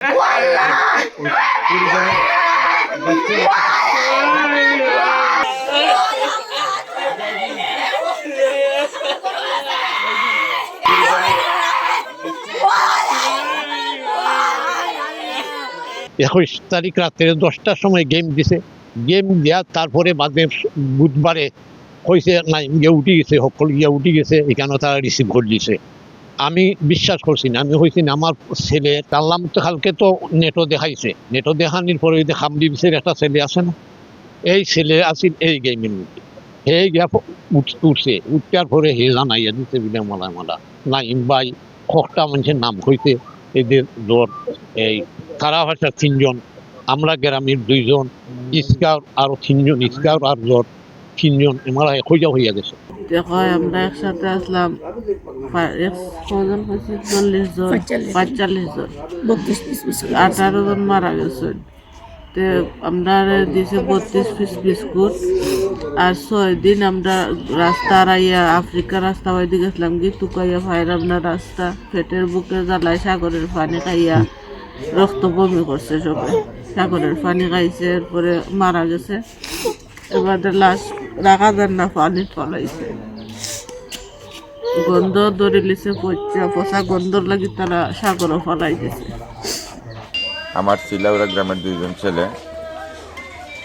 একুশ তারিখ রাত্রে 10টার সময় গেম দিছে। গেম দেওয়ার তারপরে বাদে বুধবারে কইছে না গিয়ে উঠি গেছে, সকল গিয়া উঠি গেছে, এখানে তারা রিসিভ করে দিছে। আমি বিশ্বাস করছি না, আমি হয়েছি না আমার ছেলে টানলাম তো, কালকে তো নেটও দেখাইছে, নেটও দেখানির পরে ওই যে খামদি বিচের একটা ছেলে আছে না, এই ছেলে আছিল এই গেমের মধ্যে। হে গিয়া উঠছে, উঠার পরে হে জানাইয়া দিতে বিলে মালা নাইম ভাই কটা মানুষের নাম হইতে এদের জ্বর, এই সারা ভাষার 3 জন, আমরা গ্রামের 2 জন, স্কাউট আরো 3 জন, স্কাউট আর জ্বর 3 জন, এমারা হইয়া গেছে। দেখো আমরা একসাথে আসলাম 40 জন 45 জন, 18 জন মারা গেছেন। তে আমরা দিছে 32 পিস বিস্কুট। আর 6 দিন আমরা রাস্তা আইয়া আফ্রিকা রাস্তা ওইদিকে গেছিলাম, গিয়ে টুকাইয়া ফাইর আপনার রাস্তা পেটের বুকে জ্বালায়, সাগরের পানি খাইয়া রক্ত বমি করছে সবাই, সাগরের পানি খাইছে, এরপরে মারা গেছে। এবারে লাশ রাখা যান না, পানি ফলাইছে, গন্ধ ধরে লিছে, পচা গন্ধর লাগি তারা সাগরও ফলাই দিছে। আমার শিলাউড়া গ্রামের 2 জন ছেলে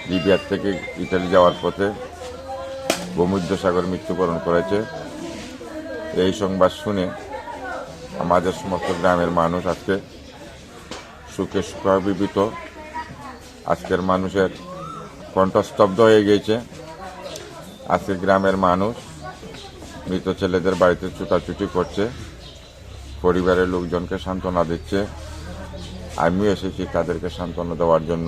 লিবিয়ার থেকে ইতালি যাওয়ার পথে ভূমধ্যসাগর মৃত্যুবরণ করেছে। এই সংবাদ শুনে আমাদের সমস্ত গ্রামের মানুষ আজকে সুখে সুখাভিভূত। আজকের মানুষের কণ্ঠস্তব্ধ হয়ে গিয়েছে। আজকে গ্রামের মানুষ মৃত ছেলেদের বাড়িতে ছুটাছুটি করছে, পরিবারের লোকজনকে সান্ত্বনা দিচ্ছে। আমিও এসেছি তাদেরকে সান্ত্বনা দেওয়ার জন্য।